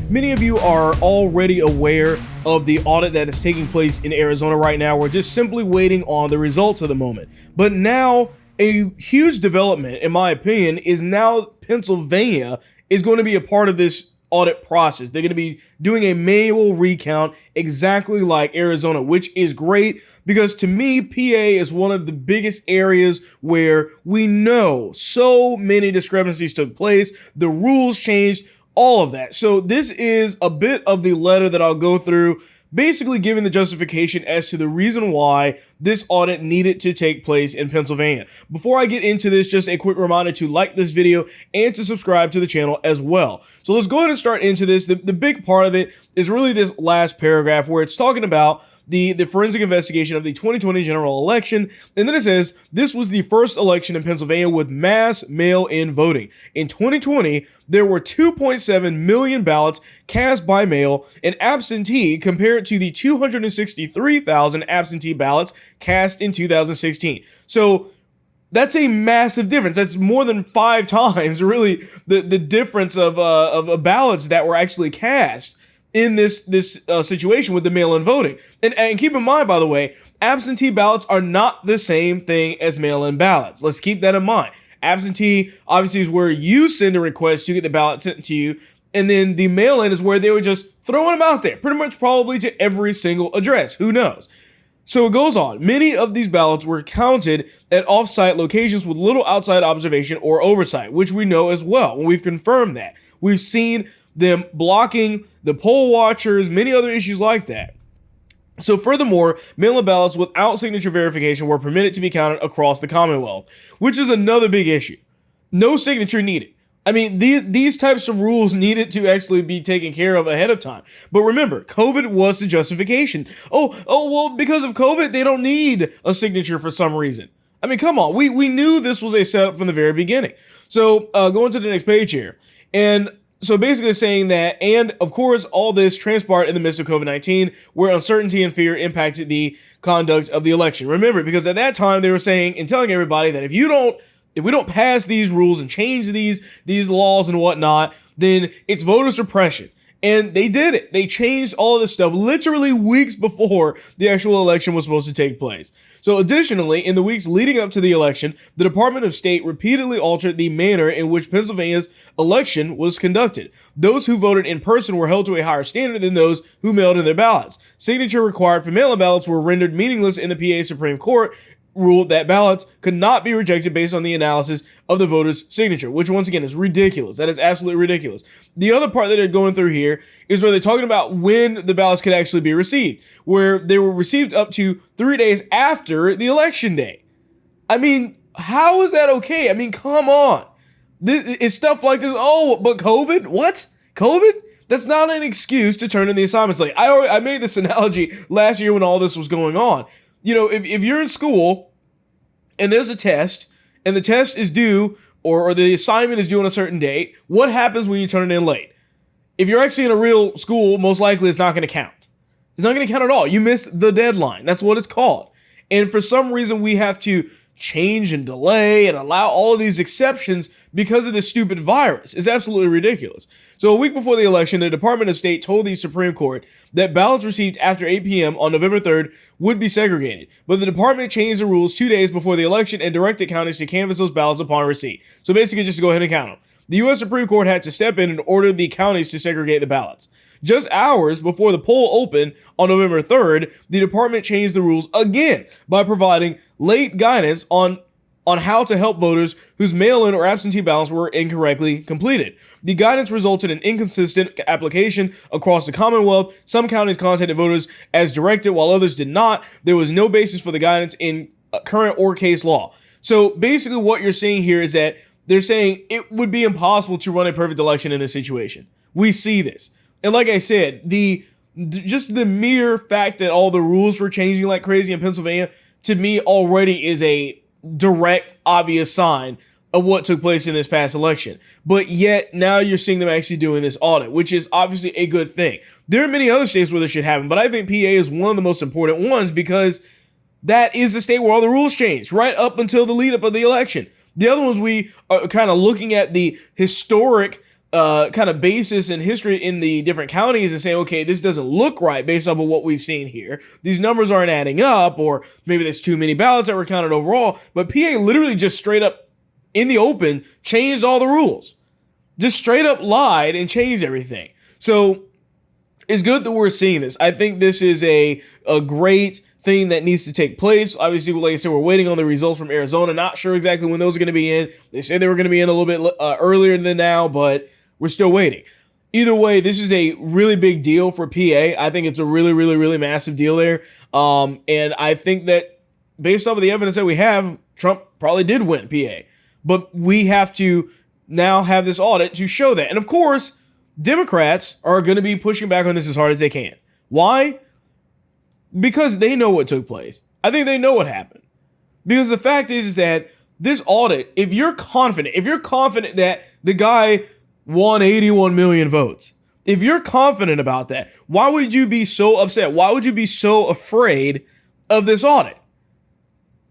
Many of you are already aware of the audit that is taking place in Arizona right now. We're just simply waiting on the results of the moment. But now, a huge development, in my opinion, is now Pennsylvania is going to be a part of this audit process. They're going to be doing a manual recount exactly like Arizona, which is great because to me, PA is one of the biggest areas where we know so many discrepancies took place. The rules changed, all of that. So this is a bit of the letter that I'll go through, basically giving the justification as to the reason why this audit needed to take place in Pennsylvania. Before I get into this, just a quick reminder to like this video and to subscribe to the channel as well. So let's go ahead and start into this. The big part of it is really this last paragraph where it's talking about the forensic investigation of the 2020 general election. And then it says, this was the first election in Pennsylvania with mass mail-in voting. In 2020, there were 2.7 million ballots cast by mail and absentee compared to the 263,000 absentee ballots cast in 2016. So that's a massive difference. That's more than 5 times really the difference of ballots that were actually cast in this situation with the mail-in voting. And keep in mind, by the way, absentee ballots are not the same thing as mail-in ballots. Let's keep that in mind. Absentee obviously is where you send a request to get the ballot sent to you, and then the mail-in is where they were just throwing them out there, pretty much probably to every single address. Who knows? So it goes on. Many of these ballots were counted at off-site locations with little outside observation or oversight, which we know as well, and we've confirmed that. We've seen them blocking the poll watchers, many other issues like that. So furthermore, mail-in ballots without signature verification were permitted to be counted across the Commonwealth, which is another big issue. No signature needed. I mean, these types of rules needed to actually be taken care of ahead of time. But remember, COVID was the justification. Well, because of COVID, they don't need a signature for some reason. I mean, come on. We knew this was a setup from the very beginning. So going to the next page here. And so basically saying that, and of course, all this transpired in the midst of COVID-19, where uncertainty and fear impacted the conduct of the election. Remember, because at that time they were saying and telling everybody that if we don't pass these rules and change these laws and whatnot, then it's voter suppression. And they did it. They changed all of this stuff literally weeks before the actual election was supposed to take place. So additionally, in the weeks leading up to the election, the Department of State repeatedly altered the manner in which Pennsylvania's election was conducted. Those who voted in person were held to a higher standard than those who mailed in their ballots. Signature required for mail-in ballots were rendered meaningless in the PA Supreme Court, ruled that ballots could not be rejected based on the analysis of the voter's signature, which once again is ridiculous. That is absolutely ridiculous. The other part that they're going through here is where they're talking about when the ballots could actually be received, where they were received up to 3 days after the election day. I mean, how is that okay? I mean, come on. It's stuff like this. Oh, but COVID? What? COVID? That's not an excuse to turn in the assignments late. I made this analogy last year when all this was going on. You know, if you're in school and there's a test and the test is due or the assignment is due on a certain date, what happens when you turn it in late? If you're actually in a real school, most likely it's not going to count. It's not going to count at all. You miss the deadline. That's what it's called. And for some reason, we have to change and delay and allow all of these exceptions because of this stupid virus. It's absolutely ridiculous. So a week before the election, the Department of State told the Supreme Court that ballots received after 8 p.m. on November 3rd would be segregated. But the department changed the rules 2 days before the election and directed counties to canvass those ballots upon receipt. So basically just to go ahead and count them. The U.S. Supreme Court had to step in and order the counties to segregate the ballots. Just hours before the poll opened on November 3rd, the department changed the rules again by providing late guidance on how to help voters whose mail-in or absentee ballots were incorrectly completed. The guidance resulted in inconsistent application across the Commonwealth. Some counties contacted voters as directed, while others did not. There was no basis for the guidance in current or case law. So basically what you're seeing here is that they're saying it would be impossible to run a perfect election in this situation. We see this. And like I said, just the mere fact that all the rules were changing like crazy in Pennsylvania, to me already is a direct, obvious sign of what took place in this past election. But yet now you're seeing them actually doing this audit, which is obviously a good thing. There are many other states where this should happen, but I think PA is one of the most important ones because that is the state where all the rules changed right up until the lead up of the election. The other ones we are kind of looking at the historic kind of basis and history in the different counties and saying, okay, this doesn't look right based off of what we've seen here. These numbers aren't adding up, or maybe there's too many ballots that were counted overall. But PA literally just straight up in the open changed all the rules. Just straight up lied and changed everything. So it's good that we're seeing this. I think this is a great thing that needs to take place. Obviously, like I said, we're waiting on the results from Arizona. Not sure exactly when those are going to be in. They said they were going to be in a little bit earlier than now, but we're still waiting. Either way, this is a really big deal for PA. I think it's a really, really, really massive deal there. And I think that based off of the evidence that we have, Trump probably did win PA. But we have to now have this audit to show that. And of course, Democrats are going to be pushing back on this as hard as they can. Why? Because they know what took place. I think they know what happened. Because the fact is that this audit, if you're confident that the guy won 81 million votes, if you're confident about that, why would you be so upset? Why would you be so afraid of this audit?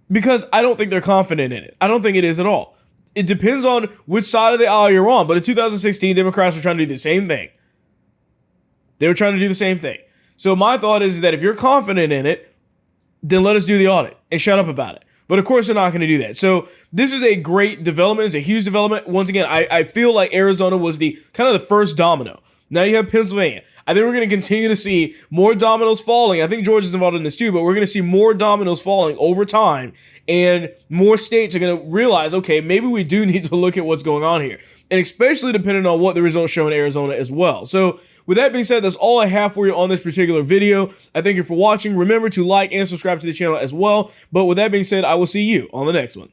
Because I don't think they're confident in it. I don't think it is at all. It depends on which side of the aisle you're on. But in 2016, Democrats were trying to do the same thing. They were trying to do the same thing. So my thought is that if you're confident in it, then let us do the audit and shut up about it. But of course, they're not going to do that. So this is a great development. It's a huge development. Once again, I feel like Arizona was the kind of the first domino. Now you have Pennsylvania. I think we're going to continue to see more dominoes falling. I think Georgia's involved in this too, but we're going to see more dominoes falling over time, and more states are going to realize, okay, maybe we do need to look at what's going on here, and especially depending on what the results show in Arizona as well. So with that being said, that's all I have for you on this particular video. I thank you for watching. Remember to like and subscribe to the channel as well. But with that being said, I will see you on the next one.